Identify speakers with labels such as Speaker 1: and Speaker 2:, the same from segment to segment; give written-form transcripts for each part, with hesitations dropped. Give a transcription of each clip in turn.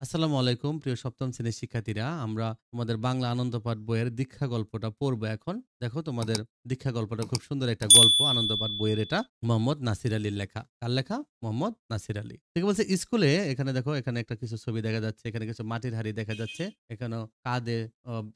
Speaker 1: আসসালামু আলাইকুম প্রিয় সপ্তম শ্রেণীর শিক্ষার্থীরা। আমরা তোমাদের বাংলা আনন্দ পাঠ বইয়ের দীক্ষা গল্পটা পড়বো এখন। দেখো তোমাদের দীক্ষা গল্পটা খুব সুন্দর একটা গল্প। আনন্দ পাঠ বইয়ের এটা মোহাম্মদ নাসির আলীর লেখা। কার লেখা? মোহাম্মদ নাসির আলী। ঠিক বলছে স্কুলে এখানে দেখো এখানে একটা কিছু ছবি দেখা যাচ্ছে। এখানে কিছু মাটির হাঁড়ি দেখা যাচ্ছে। এখানেও কাঁধে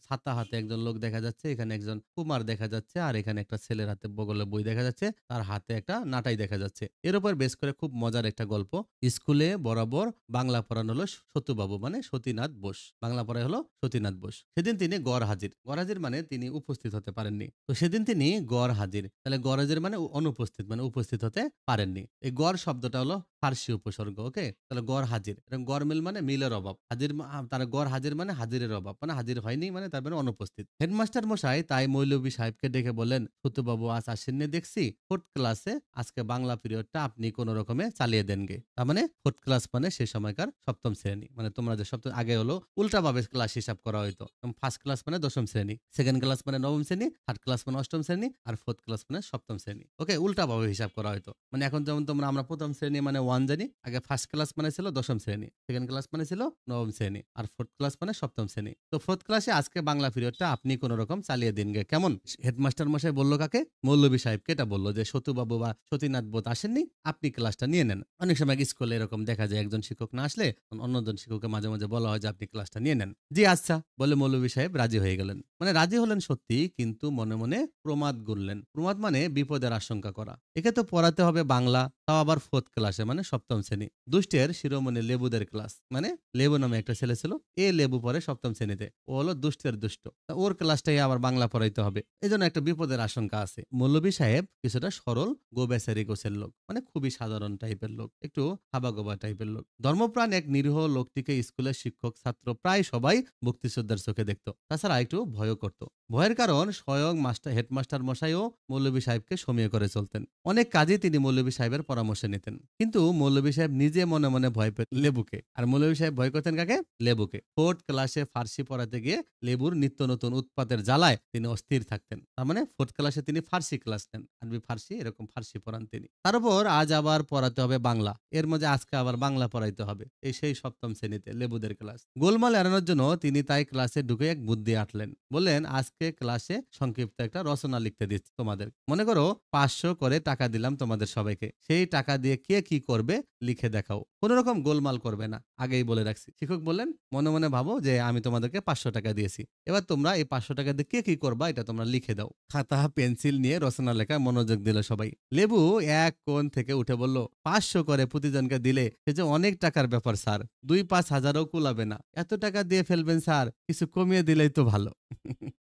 Speaker 1: ছাতা হাতে একজন লোক দেখা যাচ্ছে। এখানে একজন কুমার দেখা যাচ্ছে। আর এখানে একটা ছেলের হাতে বগলে বই দেখা যাচ্ছে। তার হাতে একটা নাটাই দেখা যাচ্ছে। এর উপর বেশ করে খুব মজার একটা গল্প। স্কুলে বরাবর বাংলা পড়ানো হলো সতুবাবু মানে সতীনাথ বোস। বাংলা পড়াই হলো সতীনাথ বোস। সেদিন তিনি গড় হাজির। গড় হাজির মানে তিনি উপস্থিত হতে পারেননি। তো সেদিন তিনি গড় হাজির। তাহলে গড় হাজির মানে অনুপস্থিত মানে উপস্থিত হতে পারেননি। এই গড় শব্দটা হলো ফার্সি উপসর্গ। ওকে? তাহলে গড় হাজির। এবং গড় মিল মানে মিলের অভাব। হাজির তার গড় হাজির মানে হাজিরের অভাব। মানে হাজির হয়নি মানে তার মানে অনুপস্থিত। হেডমাস্টার মশাই তাই মৌলভী সাহেবকে ডেকে বললেন, "সতুবাবু আজ আসেননি দেখছি। 4th ক্লাসে আজকে বাংলা পিরিয়ডটা আপনি কোন রকমে চালিয়ে দেনগে।" তার মানে 4th ক্লাস মানে সে সময়কার সপ্তম শ্রেণী। মানে তোমরা যে সপ্তম আগে হলো উল্টাভাবে ক্লাস হিসাব করা হইতো। 1st ক্লাস মানে দশম শ্রেণী, 2nd ক্লাস মানে নবম শ্রেণী, 3rd ক্লাস মানে অষ্টম শ্রেণী আর 4th ক্লাস মানে সপ্তম শ্রেণী। ওকে? উল্টাভাবে হিসাব করা হইতো। মানে এখন যেমন আমরা প্রথম শ্রেণী মানে 1 জানি। আগে 1st ক্লাস মানে ছিল দশম শ্রেণী, 2nd ক্লাস মানে ছিল নবম শ্রেণী আর 4th ক্লাস মানে সপ্তম শ্রেণী। তো 4th ক্লাসে আজকে বাংলা পিরিয়ডটা আপনি কোন রকম চালিয়ে দিনগে। কেমন? হেডমাস্টার মশাই বলল কাকে? মৌলভী সাহেবকে এটা বলল যে সতুবাবু বা সতীনাথ বোস আসেননি, আপনি ক্লাসটা নিয়ে নেন। অনেক সময় স্কুলে এরকম দেখা যায় একজন শিক্ষক না আসলে অন্যজন শিক্ষককে মাঝে মাঝে বলা হয় যে আপনি ক্লাসটা নিয়ে নেন। জি আচ্ছা বলে মৌলভী সাহেব রাজি হয়ে গেলেন। মানে রাজি হলেন সত্যি কিন্তু মনে মনে প্রমাদ গুনলেন। প্রমাদ মানে বিপদের আশঙ্কা করা। একে তো পড়াতে হবে বাংলা, তাও আবার 4th ক্লাসে মানে সপ্তম শ্রেণী। দুষ্টের শিরোমণি লেবুদের ক্লাস। মানে লেবু নামে একটা ছেলে ছিল। এ লেবু পড়ে সপ্তম শ্রেণীতে। ও হলো দুষ্টের দুষ্ট। তা ওর ক্লাসটাই আবার বাংলা পড়াইতে হবে। এজন্য একটা বিপদের আশঙ্কা আছে। মৌলভী সাহেব কিছুটা সরল গোবেচারি গোছের লোক। মানে খুবই সাধারণ টাইপের লোক। একটু হাবাগোবা টাইপের লোক। ধর্মপ্রাণ এক নিরীহ লোকটিকে স্কুলের শিক্ষক ছাত্র প্রায় সবাই ভক্তিশ্রদ্ধার চোখে দেখত। তাছাড়া একটু ভয়ও করত। ভয়ের কারণ স্বয়ং হেডমাস্টার মশাইও মৌলভী সাহেবকে সমীহ করে চলতেন। অনেক কাজে তিনি মৌলভী সাহেবের পরামর্শ নিতেন। কিন্তু মৌলভী সাহেব নিজে মনে মনে ভয় পেতেন লেবুকে। আর মৌলভী সাহেব ভয় করতেন কাকে? লেবুকে। 4th ক্লাসে ফার্সি পড়াতে গিয়ে লেবুর নিত্য নতুন উৎপাতের জ্বালায় তিনি অস্থির থাকতেন। তার মানে 4th ক্লাসে তিনি ফার্সি ক্লাস নেন। আরবি ফার্সি এরকম ফার্সি পড়ান তিনি। তার উপর আজ আবার পড়াতে হবে বাংলা। এর মধ্যে আজকে আবার বাংলা পড়াইতে হবে। এই সেই সপ্তম শ্রেণীতে লেবুদের ক্লাস। গোলমাল এড়ানোর জন্য তিনি তাই ক্লাসে ঢুকে এক বুদ্ধি আঁটলেন। বললেন আজকে ক্লাসে সংক্ষিপ্ত একটা রচনা লিখতে দিচ্ছি তোমাদের। মনে করো 500 করে টাকা দিলাম তোমাদের সবাইকে। সেই টাকা দিয়ে কে কি করবে লিখে দেখাও। কোন রকম গোলমাল করবে না। আগেই বলে রাখছি। শিক্ষক বললেন মনে মনে ভাবো যে আমি তোমাদেরকে 500 টাকা দিয়েছি। এবার তোমরা এই 500 টাকা দিয়ে কে কি করবা এটা তোমরা লিখে দাও। খাতা পেন্সিল নিয়ে রচনা লেখায় মনোযোগ দিল সবাই। লেবু এক কোণ থেকে উঠে বলল 500 করে প্রতিজনকে দিলে সে যে অনেক টাকার ব্যাপার স্যার। 2-5 হাজারও কুলাবে না। এত টাকা দিয়ে ফেলবেন স্যার, কিছু কমিয়ে দিলেই তো ভালো।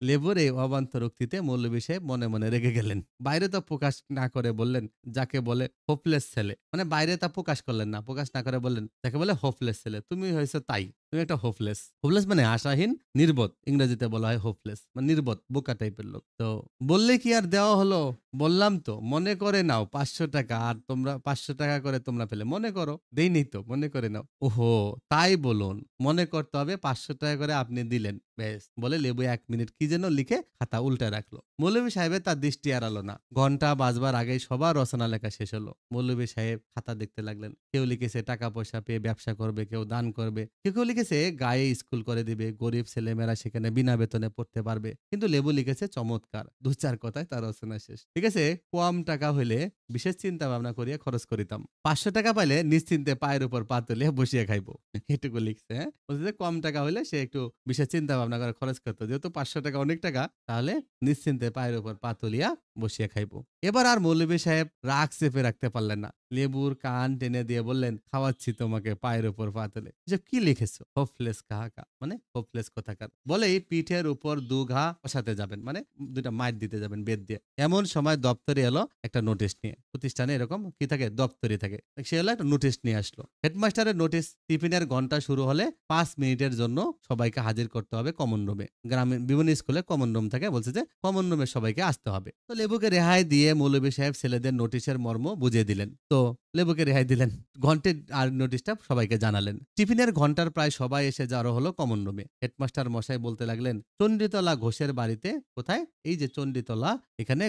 Speaker 1: লেবুর এই অবান্তর উক্তিতে মৌলভী সাহেব মনে মনে রেগে গেলেন। বাইরে তো প্রকাশ না করে বললেন যাকে বলে হোপলেস ছেলে। মানে বাইরে তা প্রকাশ করলেন না। প্রকাশ না করে বললেন যাকে বলে হোপলেস ছেলে। তুমি হয়েছে তাই। তুমি একটা হোপলেস। হোপলেস মানে আশাহীন, নির্বোধ। ইংরেজিতে বলা হয় হোপলেস। মানে নির্বোধ, বোকা টাইপের লোক। তো বললে কি আর দেওয়া হলো? বললাম তো মনে করে নাও 500 টাকা আর তোমরা 500 টাকা করে তোমরা পেলে। মনে করো। দেইনি তো মনে করে নাও। ওহো! তাই বলুন। মনে করতে হবে 500 টাকা করে আপনি দিলেন। ব্যাস। বলে লেবু 1 মিনিট কি যেন লিখে খাতা উল্টায় রাখলো। মৌলভী সাহেবের তার দৃষ্টি এড়ালো না। ঘন্টা বাজবার আগেই সবার রচনা লেখা শেষ হলো। মৌলভী সাহেব খাতা দেখতে লাগলেন। কেউ লিখেছে টাকা পয়সা পেয়ে ব্যবসা করবে, কেউ দান করবে। কেউ কেউ লিখেছে গায়ে স্কুল করে দিবে, গরিব ছেলেমেয়েরা সেখানে বিনা বেতনে পড়তে পারবে। কিন্তু লেবু লিখেছে চমৎকার। 2-4 কথায় তার রচনা শেষ। ঠিক আছে? কম টাকা হইলে বিশেষ চিন্তা ভাবনা করিয়া খরচ করিতাম। 500 টাকা পাইলে নিশ্চিন্তে পায়ের উপর পা তুলিয়া বসিয়া খাইব। এটুকু লিখছে, হ্যাঁ? বলছে যে কম টাকা হইলে সে একটু বিশেষ চিন্তা ভাবনা করে খরচ করতো। যেহেতু 500 টাকা অনেক টাকা, তাহলে নিশ্চিন্তে পায়ের উপর পা তুলিয়া বসিয়া খাইব। এবার আর মৌলভী সাহেব রাগ চেপে রাখতে পারলেন না। লেবুর কান টেনে দিয়ে বললেন, "খাওয়াচ্ছি তোমাকে পায়ের উপর পা তুলে।" এসব কি লিখেছো? হোপলেস কাহাকা। মানে হোপলেস কোথাকার। বলেই পিঠের উপর 2 ঘা কষাতে যাবেন। মানে 2 টা মাইর দিতে যাবেন বেত দিয়ে। এমন সময় দপ্তরে এলো একটা নোটিশ নিয়ে। প্রতিষ্ঠানে এরকম কি থাকে? দপ্তরি থাকে। সে হলো একটা নোটিশ নিয়ে আসলো। হেডমাস্টারের নোটিশ টিফিনের ঘন্টা শুরু হলে 5 মিনিটের জন্য সবাইকে হাজির করতে হবে কমন রুমে। গ্রামীণ বিভিন্ন স্কুলে কমন রুম থাকে। বলছে যে কমন রুমে সবাইকে আসতে হবে। তো লেবুকে রেহাই দিয়ে মৌলভী সাহেব ছেলেদের নোটিশের মর্ম বুঝিয়ে দিলেন। তো লেবুকে রেহাই দিলেন। ঘন্টের আর নোটিশটা সবাইকে জানালেন। টিফিনের ঘন্টার প্রায় সবাই এসে জড়ো হলো কমন রুমে। হেডমাস্টার মশাই বলতে লাগলেন, চণ্ডীতলা ঘোষের বাড়িতে কোথায়? এই যে চণ্ডীতলা, এখানে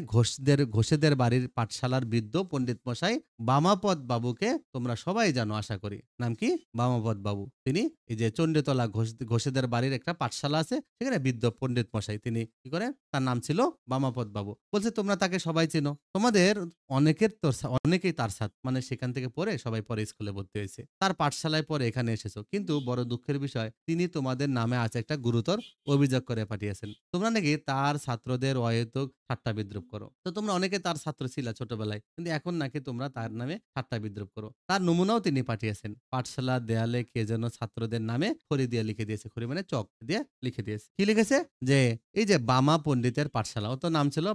Speaker 1: ঘোষেদের বাড়ির পাঠশালার বৃদ্ধ পণ্ডিত মশাই বামাপদ বাবুকে তোমরা সবাই জানো আশা করি। নাম কি? বামাপদ বাবু। তিনি এই যে চণ্ডীতলা ঘোষেদের বাড়ির একটা পাঠশালা আছে, সেখানে বৃদ্ধ পণ্ডিত মশাই তিনি কি করেন? তার নাম ছিল বামাপদ বাবু। বলছে তোমরা তাকে সবাই চেনো। তোমাদের অনেকেই তার মানে সেখান থেকে পড়ে সবাই পরে স্কুলে ভর্তি হয়েছে। তার পাঠশালায় পরে এখানে এসেছো। কিন্তু বড় দুঃখের বিষয়, তিনি তোমাদের নামে আজ একটা গুরুতর অভিযোগ করে পাঠিয়েছেন। তোমরা নাকি তার ছাত্রদের অহেতুক ঠাট্টা বিদ্রুপ করো। তো তোমরা অনেকে তার ছাত্র ছিলা ছোটবেলায়, কিন্তু এখন নাকি তোমরা তার নামে ঠাট্টা বিদ্রুপ করো। তার নমুনাও তিনি পাঠিয়েছেন। পাঠশালার দেয়ালে কে যেন ছাত্রদের নামে খড়ি দিয়ে লিখে দিয়েছে। খড়ি মানে চক দিয়ে লিখে দিয়েছে। কি লিখেছে? যে এই যে বামা পণ্ডিতের পাঠশালা, ও তো নাম ছিল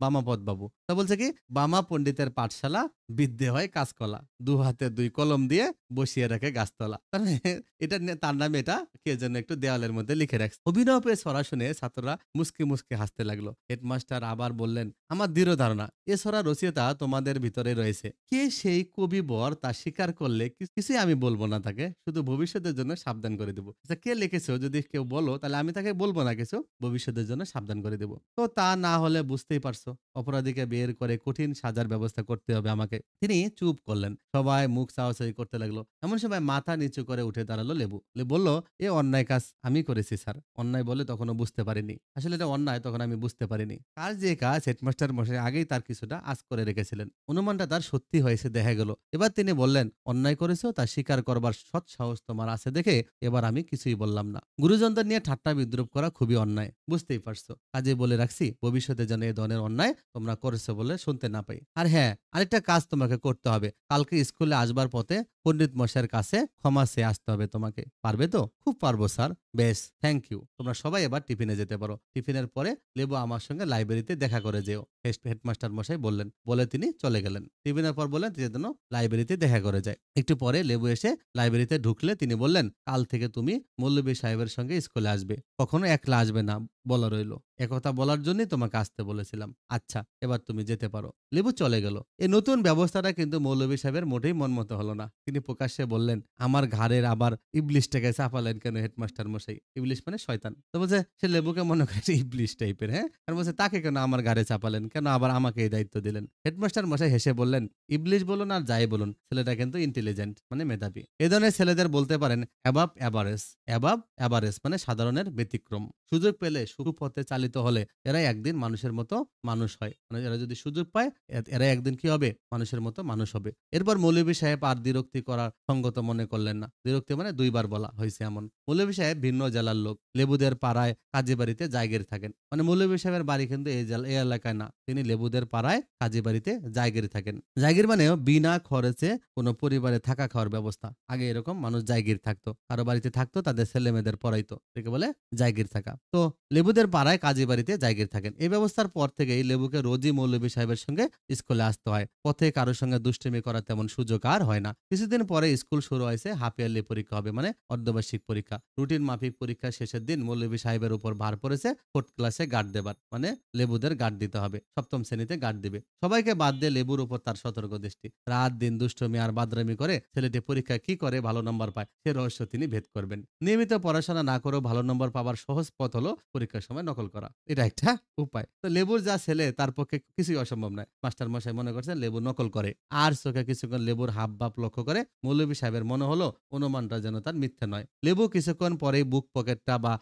Speaker 1: বামাপদ বাবু। তা বলছে কি, বামা পণ্ডিতের পাঠশালা বিদ্যে হয় কাঁচকলা, দু হাতে দুই কলম দিয়ে বসিয়ে রাখে গাছতলা। তার মানে এটা তার নামে এটা কে যেন একটু দেওয়ালের মধ্যে লিখে রাখছে। অভিনব পেয়ে ছড়া শুনে ছাত্ররা মুসকে মুসকে হাসতে লাগলো। হেডমাস্টার আবার বললেন, আমার দৃঢ় ধারণা এ ছড়া রচয়িতা তোমাদের ভিতরে রয়েছে। কে সেই কবিবর তা স্বীকার করলে কিছুই আমি বলবো না তাকে, শুধু ভবিষ্যতের জন্য সাবধান করে দেবো। আচ্ছা, কে লিখেছো যদি কেউ বলো, তাহলে আমি তাকে বলবো না কিছু, ভবিষ্যতের জন্য সাবধান করে দেবো। তো তা না হলে বুঝতেই পারছো, অপরাধীকে বের করে কঠিন সাজার ব্যবস্থা করতে হবে আমাকে। তিনি চুপ করলেন। সবাই মুখ চাওয়াচাওয়ি করতে লাগলো। এমন সময় মাথা নিচু করে উঠে দাঁড়ালো লেবু। লেবু বলল, এ অন্যায় কাজ আমি করেছি স্যার। অন্যায় বলে তখনও বুঝতে পারিনি। আসলে এটা অন্যায়, তখন আমি বুঝতে পারিনি। কার যে কাজ হেডমাস্টার মশাই আগেই তার কিছুটা আঁচ করে রেখেছিলেন। অনুমানটা তার সত্যি হয়েছে দেখা গেল। এবার তিনি বললেন, অন্যায় করেছো তা স্বীকার করবার সৎ সাহস তোমার আছে দেখে এবার আমি কিছুই বললাম না। গুরুজনদের নিয়ে ঠাট্টা বিদ্রুপ করা খুবই অন্যায়, বুঝতেই পারছো। কাজে বলে রাখছি, ভবিষ্যতে যেন এ ধরনের অন্যায় তোমরা করেছো বলে শুনতে না পাই। আর হ্যাঁ, আরেকটা কাজ তোমাকে করতে হবে। কালকে স্কুলে আসবার পথে পণ্ডিত মশাইয়ের কাছে ক্ষমা চেয়ে আসতে হবে তোমাকে। পারবে তো? খুব পারবো স্যার। বেশ, থ্যাংক ইউ। তোমরা সবাই এবার টিফিনে যেতে পারো। টিফিনের পরে লেবু আমার সঙ্গে লাইব্রেরিতে দেখা করে যেও, হেডমাস্টার মশাই বললেন। বলে তিনি চলে গেলেন। টিফিনের পর বললেন যে যেন লাইব্রেরিতে দেখা করে যায়। একটু পরে লেবু এসে লাইব্রেরিতে ঢুকলে তিনি বললেন, কাল থেকে তুমি মৌলভী সাহেবের সঙ্গে স্কুলে আসবে। কখনো একলা আসবে না, বলা রইল। একথা বলার জন্যই তোমাকে আসতে বলেছিলাম। আচ্ছা, এবার তুমি যেতে পারো। লেবু চলে গেল। এই নতুন ব্যবস্থাটা কিন্তু মৌলভী সাহেবের মোটেই মনমতো হলো না। তিনি প্রকাশ্যে বললেন, আমার ঘাড়ের আবার ইবলিশটাকে চাপালেন কেন হেডমাস্টার মশাই? ইবলিশ মানে শয়তান। তো বলছে সে লেবুকে মনে করে ইবলিশ টাইপের, হ্যাঁ? আর বলছে তাকে কেন আমার ঘাড়ে চাপালেন, কেন আবার আমাকে এই দায়িত্ব দিলেন? হেডমাস্টার মশাই হেসে বললেন, ইবলিশ বলুন আর যাই বলুন, ছেলেটা কিন্তু ইন্টেলিজেন্ট মানে মেধাবী। এ ধরনের ছেলেদের বলতে পারেন অ্যাবাব অ্যাভারেজ। অ্যাবাব অ্যাভারেজ মানে সাধারণের ব্যতিক্রম। সুযোগ পেলে সুপথে চালিত হলে এরাই একদিন মানুষের মতো মানুষ হয়। মানে এরা যদি সুযোগ পায়, এরা একদিন কি হবে? মানুষের মতো মানুষ হবে। এরপর মৌলভী সাহেব আর দ্বিরুক্তি করা সঙ্গত মনে করলেন না। দ্বিরুক্তি মানে দুইবার বলা হয়েছে এমন। মৌলভী সাহেব ভিন্ন জেলার লোক। লেবুদের পাড়ায় কাজী বাড়িতে জায়গির থাকেন। মানে মৌলভী সাহেবের বাড়ি কিন্তু এই এলাকায় না। তিনি লেবুদের পাড়ায় কাজী বাড়িতে জায়গির থাকেন। জায়গির মানে বিনা খরচে কোনো পরিবারে থাকা খাওয়ার ব্যবস্থা। আগে এরকম মানুষ জায়গির থাকতো, কারো বাড়িতে থাকতো, তাদের ছেলে মেয়েদের পড়াইতো, একে বলে জায়গির থাকা। তো লেবুদের পাড়ায় কাজী বাড়িতে জায়গির থাকেন। এই ব্যবস্থার পর থেকেই লেবুকে রোজই মৌলভী সাহেবের সঙ্গে স্কুলে আসতে হয়। পথে কারোর সঙ্গে দুষ্টুমি করার তেমন সুযোগ আর হয় না। কিছুদিন পরে স্কুল শুরু হয়েছে। হাফ ইয়ারলি পরীক্ষা হবে, মানে অর্ধবার্ষিক পরীক্ষা। রুটিন মাফিক পরীক্ষা শেষের দিন মৌলভী সাহেবের উপর ভার পড়েছে ফোর্থ ক্লাসে গার্ড দেবার, মানে লেবুদের গার্ড দিতে হবে। সপ্তম শ্রেণীতে গার্ড দিবে। সবাইকে বাদ দিয়ে লেবুর উপর তার সতর্ক দৃষ্টি। রাত দিন দুষ্টুমি আর বাদরামি করে ছেলেটি পরীক্ষায় কি করে ভালো নম্বর পায় সে রহস্য তিনি ভেদ করবেন। নিয়মিত পড়াশোনা না করেও ভালো নম্বর পাবার সহজ পথ হলো পরীক্ষার সময় নকল করা। এটা একটা উপায়। তো লেবুর যা ছেলে তার পক্ষে কিছুই অসম্ভব নয়। মাস্টার মশাই মনে করছেন লেবু নকল করে। আর চোখে কিছুক্ষণ লেবুর হাব ভাব লক্ষ্য করে মৌলভী সাহেবের মনে হলো অনুমানটা যেন তার মিথ্যে নয়। লেবু কিছুক্ষণ পরেই বুক পকেটটা বা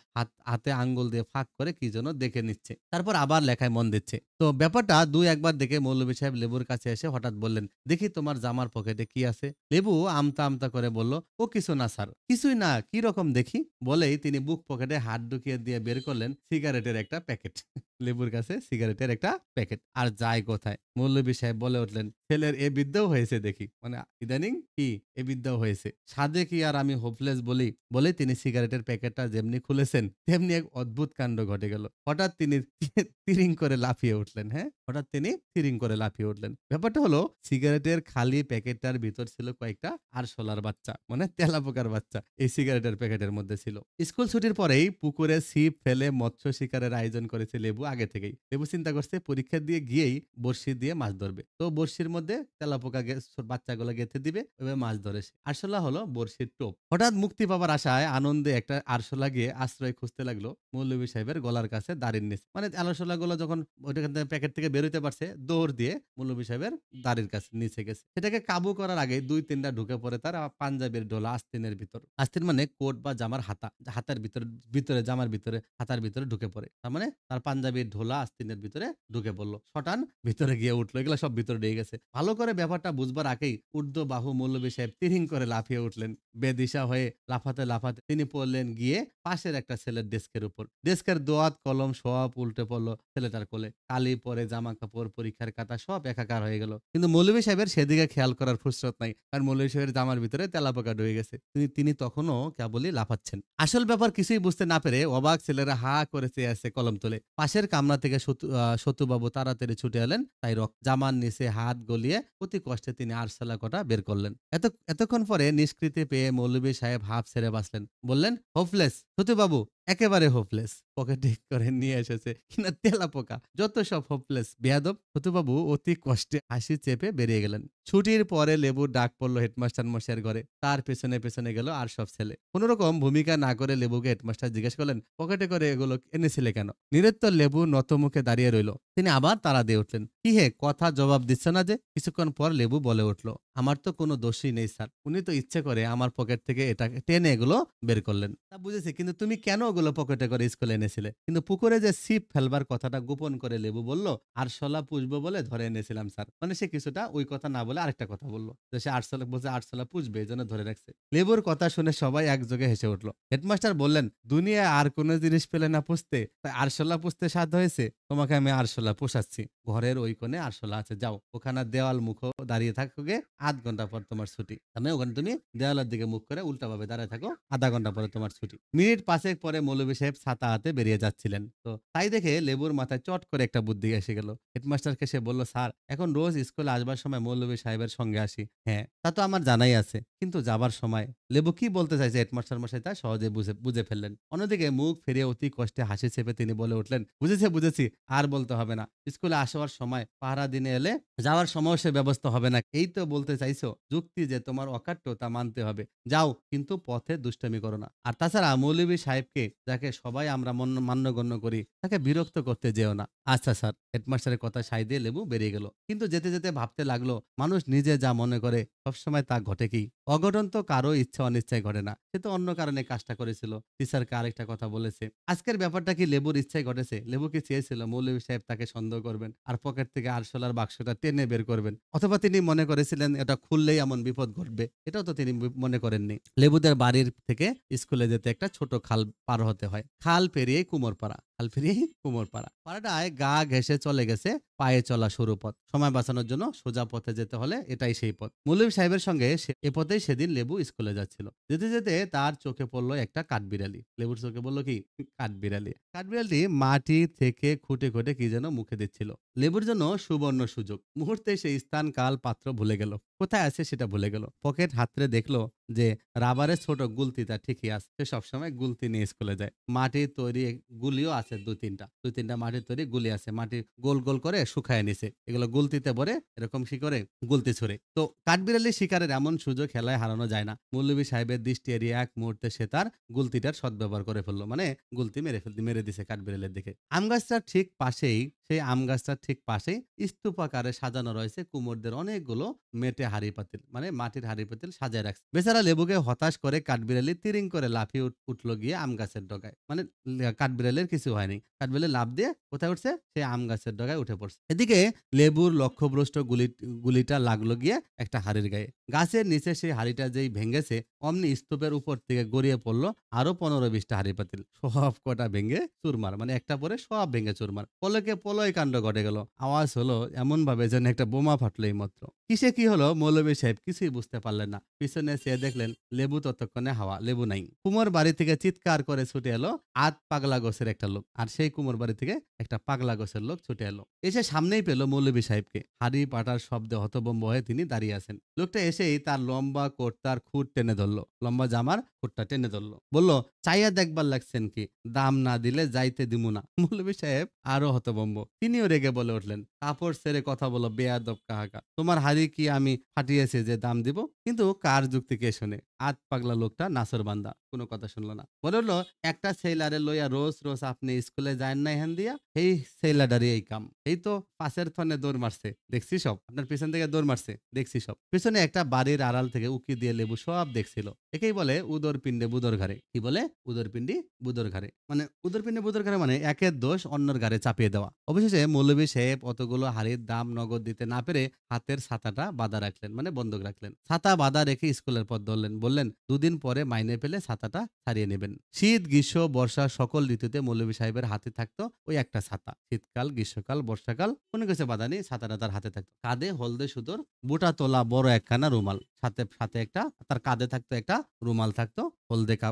Speaker 1: হাতে আঙ্গুল দিয়ে ফাঁক করে কি যেন দেখে নিচ্ছে। তারপর আবার লেখায় মন দিচ্ছে। তো ব্যাপারটা দুই একবার দেখে মৌলভী সাহেব লেবুর কাছে এসে হঠাৎ বললেন, দেখি তোমার জামার পকেটে কি আছে? লেবু আমতা আমতা করে বলল, ও কিছু না স্যার। কিছুই না, কি রকম দেখি? বলেই তিনি বুক পকেটে হাত ঢুকিয়ে দিয়ে বের করলেন সিগারেটের একটা প্যাকেট। লেবুর কাছে সিগারেটের একটা প্যাকেট। আর যায় কোথায়? মৌলভী সাহেব বলে উঠলেন, ছেলের এ বিদ্যাও হয়েছে দেখি। মানে ইদানিং কি এ বিদ্যাও হয়েছে। সাধে কি আর আমি হোপলেস বলে তিনি সিগারেটের প্যাকেটটা যেমনি খুলেছেন তেমনি এক অদ্ভুত কাণ্ড ঘটে গেল। হঠাৎ তিনি তিরিং করে লাফিয়ে উঠলেন। হ্যাঁ, হঠাৎ তিনি তিরিং করে লাফিয়ে উঠলেন। ব্যাপারটা হলো সিগারেটের খালি প্যাকেটটার ভিতর ছিল কয়েকটা আরশোলার বাচ্চা, মানে তেলাপোকার বাচ্চা এই সিগারেটের প্যাকেটের মধ্যে ছিল। স্কুল ছুটির পরেই পুকুরে ছিপ ফেলে মৎস্য শিকারের আয়োজন করেছে লেবু আগে থেকেই। লেবু চিন্তা করছে পরীক্ষা দিয়ে গিয়েই বড়শি দিয়ে মাছ ধরবে। তো বড়শির মধ্যে তেলাপোকা বাচ্চাগুলো গেঁথে দিবে, এভাবে মাছ ধরে সে। আরশোলা হলো বড়শির টোপ। হঠাৎ মুক্তি পাবার আশায় আনন্দে একটা আরশোলা গিয়ে আশ্রয় খুঁজতে লাগলো মৌলভী সাহেবের গলার কাছে দাড়ির নিচে। মানে আরশোলাগুলো যখন ওইখান থেকে প্যাকেট থেকে বের হইতে পারছে, দৌড় দিয়ে মৌলভী সাহেবের দাড়ির কাছে নিচে গেছে। সেটাকে কাবু করার আগে ২-৩ টা ঢুকে পড়ে তার পাঞ্জাবির ডোলা আস্তিনের ভিতর। আস্তিন মানে কোট বা জামার হাতা। হাতার ভিতরে জামার ভিতরে হাতার ভিতরে ঢুকে পড়ে। তার মানে তার পাঞ্জাবির ঢোলা আস্তিনের ভিতরে ঢুকে পড়ল। শটান ভিতরে গিয়ে উঠলো। এগুলা সব ভিতরে ঢুকে গেছে। ভালো করে ব্যাপারটা বুঝবার আগেই ঊর্ধ্ব বাহু মৌলভী সাহেব তিরিং করে লাফিয়ে উঠলেন। বেদিশা হয়ে লাফাতে তিনি পড়লেন গিয়ে পাশের একটা ছেলের ডেস্কের উপর। ডেস্কের দোয়াত কলম সব উল্টে পড়ল ছেলেটার কোলে। কালি পরে জামা কাপড় পরীক্ষার খাতা সব একাকার হয়ে গেল। কিন্তু মৌলভী সাহেবের সেদিকে খেয়াল করার ফুরসত নাই। কারণ মৌলভী সাহেবের জামার ভিতরে তেলাপোকা ঢুকে গেছে। তিনি তখনও কেবলই লাফাচ্ছেন। আসল ব্যাপার কিছুই বুঝতে না পেরে অবাক ছেলেরা হা করে চেয়ে আছে কলম তুলে। পাশের কামরা থেকে সতুবাবু তাড়াতাড়ি ছুটে এলেন। তাই জামার নিচে হাত গলিয়ে অতি কষ্টে তিনি আরশোলা কটা বের করলেন। এতক্ষণ পরে নিষ্কৃতি পেয়ে মৌলভী সাহেব হাঁফ ছেড়ে বাঁচলেন। বললেন, হোপলেস সতুবাবু, একেবারে হোপলেস। পকেটে করে নিয়ে এসেছে কিনা তেলাপোকা, যত সব হোপলেস বেয়াদব। সতুবাবু অতি কষ্টে হাসি চেপে বেরিয়ে গেলেন। ছুটির পরে লেবুর ডাক পড়লো হেডমাস্টার মশাইয়ের ঘরে। তার পেছনে পেছনে গেল আর সব ছেলে। কোনরকম ভূমিকা না করে লেবুকে হেডমাস্টার জিজ্ঞেস করলেন, পকেটে করে এগুলো এনেছিলে কেন? নিরুত্তর লেবু নত মুখে দাঁড়িয়ে রইল। তিনি আবার তাড়া দিয়ে উঠলেন, কি হে, কথা জবাব দিচ্ছ না যে? কিছুক্ষণ পর লেবু বলে উঠল, আমার তো কোনো দোষই নেই স্যার, উনি তো ইচ্ছে করে আমার পকেট থেকে এটা টেনে এগুলো বের করলেন। তা বুঝেছি, কিন্তু তুমি কেন ওগুলো পকেটে করে স্কুলে এনেছিলে? কিন্তু পুকুরে যে ছিপ ফেলবার কথাটা গোপন করে লেবু বলল, আরশোলা পুষবো বলে ধরে এনেছিলাম স্যার। মানে সে কিছুটা ওই কথা না বলে আরেকটা কথা বললো, যে সে আরশোলা বলছে আরশোলা পুষবে এই জন্য ধরে রাখছে। লেবুর কথা শুনে সবাই একযোগে হেসে উঠলো। হেডমাস্টার বললেন, দুনিয়ায় আর কোনো জিনিস পেলে না পুষতে, তাই আরশোলা পুষতে সাধ্য হয়েছে? তোমাকে আমি আরশোলা পোষাচ্ছি। ঘরের ওই কোণে আরশোলা আছে, যাও ওখানে দেওয়াল মুখো দাঁড়িয়ে থাকোগে, ৮ ঘন্টা পর তোমার ছুটি। মানে ওখানে তুমি দেওয়ালের দিকে মুখ করে উল্টাভাবে দাঁড়িয়ে থাকো, আধা ঘন্টা পরে তোমার ছুটি। মিনিট ৫ পরে মৌলভী সাহেব ছাতা হাতে বেরিয়ে যাচ্ছিলেন। তো তাই দেখে লেবুর মাথায় চট করে একটা বুদ্ধি এসে গেল। হেডমাস্টারকে সে বলল, স্যার, এখন রোজ স্কুলে আসবার সময় মৌলভী সাহেবের সঙ্গে আসি। হ্যাঁ, তা তো আমার জানাই আছে, কিন্তু যাবার সময়। লেবু কি বলতে চাইছে হেডমাস্টার মশাই তা সহজে বুঝে ফেললেন। অন্যদিকে মুখ ফিরিয়ে অতি কষ্টে হাসি চেপে তিনি বলে উঠলেন, বুঝেছি, আর বলতে হবে না। স্কুলে আসার সময় পাহারা দিনে এলে যাওয়ার সময় সে ব্যবস্থা হবে না। এই তো বলতে চাইছো, যুক্তি যে তোমার অকাট্য তা মানতে হবে। যাও, কিন্তু পথে দুষ্টামি করো না। আর তাছাড়া মৌলভী সাহেবকে, যাকে সবাই আমরা মান্যগণ্য করি, তাকে বিরক্ত করতে যেও না। আচ্ছা স্যার। হেডমাস্টারের কথা সাই দিয়ে লেবু বেরিয়ে গেল। কিন্তু যেতে যেতে ভাবতে লাগলো, মানুষ নিজে যা মনে করে সবসময় তা ঘটে কি? অঘটন তো কারো ইচ্ছা অনিচ্ছায় ঘটে না। সে তো অন্য কারণে কাজটা করেছিল। টিচারকে আরেকটা কথা বলেছে। আজকের ব্যাপারটা কি লেবুর ইচ্ছায় ঘটেছে? লেবু কি চেয়েছিল মৌলভী সাহেব তাকে সন্দেহ করবেন আর পকেট থেকে আরশোলার বাক্সটা টেনে বের করবেন? অথবা তিনি মনে করেছিলেন এটা খুললেই এমন বিপদ ঘটবে? এটাও তো তিনি মনে করেননি। লেবুদের বাড়ির থেকে স্কুলে যেতে একটা ছোট খাল পার হতে হয়। খাল পেরিয়েই কুমোরপাড়া। পাড়াটায় গা ঘেঁষে চলে গেছে পায়ে চলা সরু পথ। সময় বাঁচানোর জন্য সোজা পথে যেতে হলে এটাই সেই পথ। মৌলভী সাহেবের সঙ্গে এ পথেই সেদিন লেবু স্কুলে যাচ্ছিল। যেতে যেতে তার চোখে পড়লো একটা কাঠবিড়ালি। লেবুর চোখে বললো কি? কাঠবিড়ালি। কাঠবিড়ালটি মাটি থেকে খুঁটে খুঁটে কি যেন মুখে দিচ্ছিল। লেবুর জন্য সুবর্ণ সুযোগ। মুহূর্তে সেই স্থান কাল পাত্র ভুলে গেল। কোথায় আছে সেটা ভুলে গেল। পকেট হাতড়ে দেখলো যে রাবারের ছোট গুলতিটা ঠিকই আছে। সে সবসময় গুলতি নিয়ে স্কুলে যায়। মাটির তৈরি গুলিও আছে দুই তিনটা মাটির তৈরি গুলি আছে। মাটি গোল গোল করে শুকায় নিছে। এগুলো গুলতিতে ভরে এরকম কি করে গুলতি ছুড়ে। তো কাঠবিড়ালি শিকারের এমন সুযোগ খেলায় হারানো যায় না। মৌলভী সাহেবের দৃষ্টি এড়িয়ে এক মুহূর্তে সে তার গুলতিটার সদ্ব্যবহার করে ফেললো। মানে গুলতি মেরে দিছে কাঠবিড়ালের দিকে। সেই আম গাছটার ঠিক পাশেই স্তূপাকারে সাজানো রয়েছে কুমোরদের অনেকগুলো মেটে হাঁড়ি পাতিল, মানে মাটির হাঁড়ি পাতিল সাজায় রাখছে। বেচারা লেবুকে হতাশ করে কাঠবিড়ালি তিরিং করে লাফিয়ে উঠলো গিয়ে আম গাছের ডগায়। মানে কাঠবিড়ালির কিছু হয়নি। কাঠবিড়ালি লাফ দিয়ে কোথায় উঠছে? সে আম গাছের ডগায় উঠে পড়ছে। এদিকে লেবুর লক্ষ্যভ্রষ্ট গুলিটা লাগলো গিয়ে একটা হাড়ির গায়ে। গাছের নিচে সেই হাড়িটা যেই ভেঙেছে, অমনি স্তূপের উপর থেকে গড়িয়ে পড়লো আরো ১৫-২০টা হাড়ি পাতিল। সব কটা ভেঙে চুরমার, মানে একটা পরে সব ভেঙে চুরমার। পলকে পলয় কাণ্ড ঘটে গেল। আওয়াজ হলো এমন ভাবে যেন একটা বোমা ফাটলো এই মাত্র। কিসে কি হলো মৌলভী সাহেব কিছুই বুঝতে পারলেন না। পিছনে চেয়ে দেখলেন লেবু ততক্ষণে হাওয়া, লেবু নাই। কুমোর বাড়ি থেকে চিৎকার করে ছুটে এলো পাগলা গোছের একটা লোক। আর সেই কুমোর বাড়ি থেকে একটা পাগলা গোছের লোক ছুটে এলো। এসে সামনেই পেল মৌলভী সাহেবকে। হাঁড়ি পাটার শব্দে হতভম্ব হয়ে তিনি দাঁড়িয়ে আছেন। লোকটা এসেই তার লম্বা কোটটার খুঁট টেনে ধরল। লম্বা জামার খুঁটটা টেনে ধরল। বলল, চাইয়া দেখবার লাগছেন কি? দাম না দিলে যাইতে দিমু না। মৌলভী সাহেব আরো হতভম্ব। তিনিও রেগে বলে উঠলেন, কাপড় ছেড়ে কথা বলো বেয়াদব কাহাকা। তোমার হাড়ি কি আমি ফাটিয়েছি যে দাম দিব? কিন্তু কার যুক্তি কে শোনে? পাগলা লোকটা নাছোড়বান্দা। কোনো কথা শুনল না। বলে উঠল, একটা ছেলেরে লইয়া রোজ রোজ আপনি স্কুলে যায়েন না এখান দিয়া? এই ছেলেটারই এই কাম। এই তো পাশের থনে দৌড় মারছে। দেখছি সব। আপনার পিছন থেকে দৌড় মারছে। দেখছি সব। পিছনে একটা বাড়ির আড়াল থেকে উকি দিয়ে লেবু সব দেখছিল। একেই বলে উদর পিণ্ডে বুদর ঘাড়ে। কি বলে? উদর পিণ্ডি বুদর ঘাড়ে। মানে উদর পিণ্ডে বুদর ঘাড়ে মানে একের দোষ অন্যের ঘাড়ে চাপিয়ে দেওয়া। অবশেষে মৌলভী সাহেব অতগুলো হাড়ির দাম নগদ দিতে না পেরে হাতের ছাতাটা বাঁধা রাখলেন, মানে বন্ধক রাখলেন। ছাতা বাঁধা রেখে স্কুলের পথ ধরলেন। বললেন, দুদিন পরে মাইনে পেলে ছাতাটা ছাড়িয়ে নেবেন। শীত, গ্রীষ্ম, বর্ষা সকল ঋতুতে মৌলভী সাহেবের হাতে থাকতো ওই একটা ছাতা। শীতকাল, গ্রীষ্মকাল, বর্ষাকাল কোনো কিছু বাধা নেই, ছাতাটা তার হাতে থাকতো। কাঁধে হলদে সুতোর বুটা তোলা বড় একখানা রুমাল। সাথে সাথে একটা তার কাঁধে থাকতো একটা রুমাল থাকতো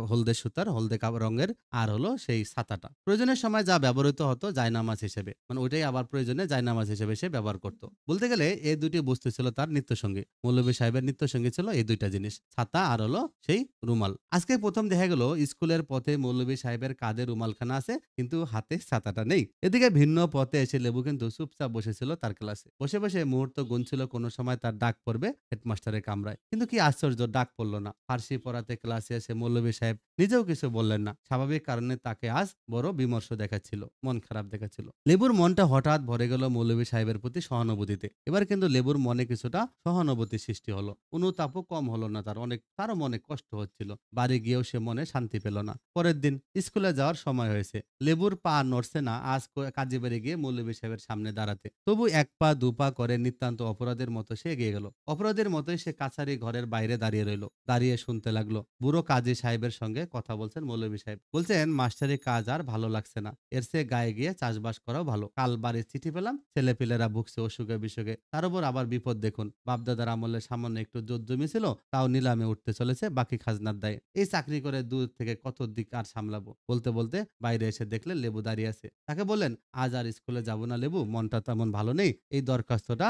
Speaker 1: হলদে সুতার হলদে রঙের। আর হলো সেই ছাতাটা প্রয়োজনের সময় যা ব্যবহৃত হতো জায়নামাজ হিসেবে, মানে ওইটাই আবার প্রয়োজনে জায়নামাজ হিসেবে সে ব্যবহার করত। বলতে গেলে এই দুটি বস্তু ছিল তার নিত্যসঙ্গী। মৌলভী সাহেবের নিত্যসঙ্গী ছিল এই দুইটা জিনিস, ছাতা আর হলো সেই রুমাল। আজকে প্রথম দেখা গেল স্কুলের পথে মৌলভী সাহেবের কাঁধে রুমালখানা আছে কিন্তু হাতে ছাতাটা নেই। এদিকে ভিন্ন পথে এসে লেবু কিন্তু চুপচাপ বসেছিল তার ক্লাসে। বসে বসে মুহূর্ত গুনছিল কোনো সময় তার ডাক পড়বে হেডমাস্টারের কামরায়। কিন্তু কি আশ্চর্য, ডাক পড়ল না। ফার্সি পড়াতে ক্লাসে এসে মৌলভী সাহেব নিজেও কিছু বললেন না। স্বাভাবিক কারণে তাকে আজ বড় বিমর্ষ দেখাচ্ছিল, মন খারাপ দেখাচ্ছিল। লেবুর মনটা হঠাৎ ভরে গেল মৌলভী সাহেবের প্রতি সহানুভূতিতে। এবার কিন্তু লেবুর মনে কিছুটা সহানুভূতি সৃষ্টি হলো। অনুতাপও কম হলো না তার, তারও মনে কষ্ট হচ্ছিল। বাড়ি গিয়েও সে মনে শান্তি পেল না। পরের দিন স্কুলে যাওয়ার সময় হয়েছে। লেবুর পা নড়ছে না আজ কাজে বেড়ে গিয়ে মৌলভী সাহেবের সামনে দাঁড়াতে। তবু এক পা দু পা করে নিতান্ত অপরাধের মতো সে এগিয়ে গেল। অপরাধের মতোই সে কাছারি ঘরের বাইরে দাঁড়িয়ে রইল। দাঁড়িয়ে শুনতে লাগলো বুড়ো কাজী সাহেবের সঙ্গে কথা বলছেন মৌলভী সাহেব। বলছেন, মাস্টারি কাজ আর ভালো লাগছে না, এর চেয়ে গায়ে গিয়ে চাষবাস করাও ভালো। কাল বাড়ির চিঠি পেলাম, ছেলেপিলেরা ভুগছে অসুখে বিসুখে, তার উপর আবার বিপদ দেখুন। বাপদাদার আমলে সামান্য একটু জোত জমি ছিল, তাও নিলামে উঠতে চলেছে বাকি খাজনার দায়ে। এই চাকরি করে দূর থেকে কত দিক আর সামলাবো। বলতে বলতে বাইরে এসে দেখলেন লেবু দাঁড়িয়ে আছে। তাকে বললেন, আজ আর স্কুলে যাব না লেবু, মনটা তেমন ভালো নেই। এই দরখাস্তটা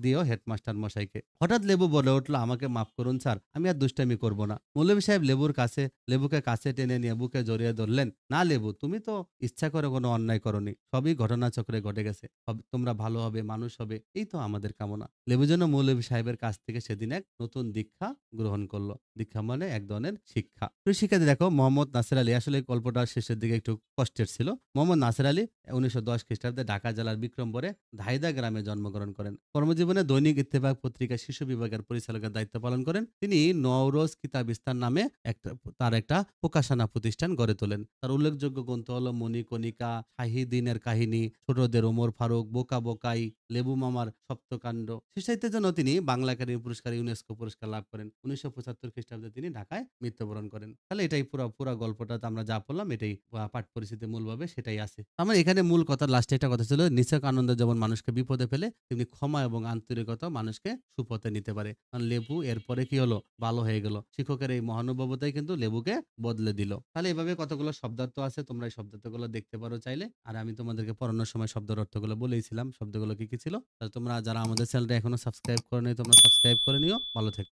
Speaker 1: দিও হেডমাস্টার মশাইকে। হঠাৎ লেবু বলে উঠলো, আমাকে মাফ করুন স্যার, আমি আর দুষ্টামি করব না। মৌলভী সাহেব লেবুকে কাছে টেনে নিয়ে বুকে জড়িয়ে ধরলেন। না লেবু, তুমি তো ইচ্ছা করে কোনো অন্যায় করনি, সবই ঘটনাচক্রে ঘটে গেছে। তোমরা ভালো হবে, মানুষ হবে, এই তো আমাদের কামনা। লেবু যেন মৌলভী সাহেবের কাছ থেকে সেদিন এক নতুন দীক্ষা গ্রহণ করলো। দীক্ষা মানে এক ধরনের শিক্ষা। তো শিক্ষার্থী দেখো, মোহাম্মদ নাসির আলী, আসলে এই গল্পটা শেষের দিকে একটু কষ্টের ছিল। মোহাম্মদ নাসির আলী ১৯১০ খ্রিস্টাব্দে ঢাকা জেলার বিক্রমপুরে ধাইদা গ্রামে জন্মগ্রহণ করেন। কর্মজীবনে দৈনিক ইত্তেফাক পত্রিকা শিশু বিভাগের পরিচালকের দায়িত্ব পালন করেন। তিনি নওরোজ কিতাবিস্তান নামে তার একটা প্রকাশনা প্রতিষ্ঠান গড়ে তোলেন। তার উল্লেখযোগ্য গ্রন্থ হলো মণিকণিকা, শাহিদিনের কাহিনী, ছোটদের ওমর ফারুক, বোকা বোকাই, লেবু মামার সপ্তকাণ্ড। শিশুসাহিত্যের জন্য তিনি বাংলা একাডেমি পুরস্কার, ইউনেস্কো পুরস্কার লাভ করেন। ১৯৭৫ খ্রিস্টাব্দে তিনি ঢাকায় মৃত্যুবরণ করেন। তাহলে এটাই পুরা গল্পটাতে আমরা যা পড়লাম এটাই পাঠ পরিচিতি মূলভাবে সেটাই আছে। আমার এখানে মূল কথা লাস্টে একটা কথা ছিল, নিছক আনন্দ যেমন মানুষকে বিপদে ফেলে, তেমনি ক্ষমা এবং আন্তরিকতা মানুষকে সুপথে নিতে পারে। কারণ লেবু এরপরে কি হলো, ভালো হয়ে গেল। শিক্ষকের এই মহানুভবতাই কিন্তু লেবুকে বদলে দিল। তাহলে এভাবে কতগুলো শব্দার্থ আছে, তোমরা এই শব্দার্থগুলো দেখতে পারো চাইলে। আর আমি তোমাদেরকে পড়ানোর সময় শব্দের অর্থগুলো বলেইছিলাম, শব্দগুলো কি কি ছিল। তাহলে তোমরা যারা আমাদের চ্যানেলটা এখনো সাবস্ক্রাইব করে নি, তোমরা সাবস্ক্রাইব করে নিও। ভালো থেকো।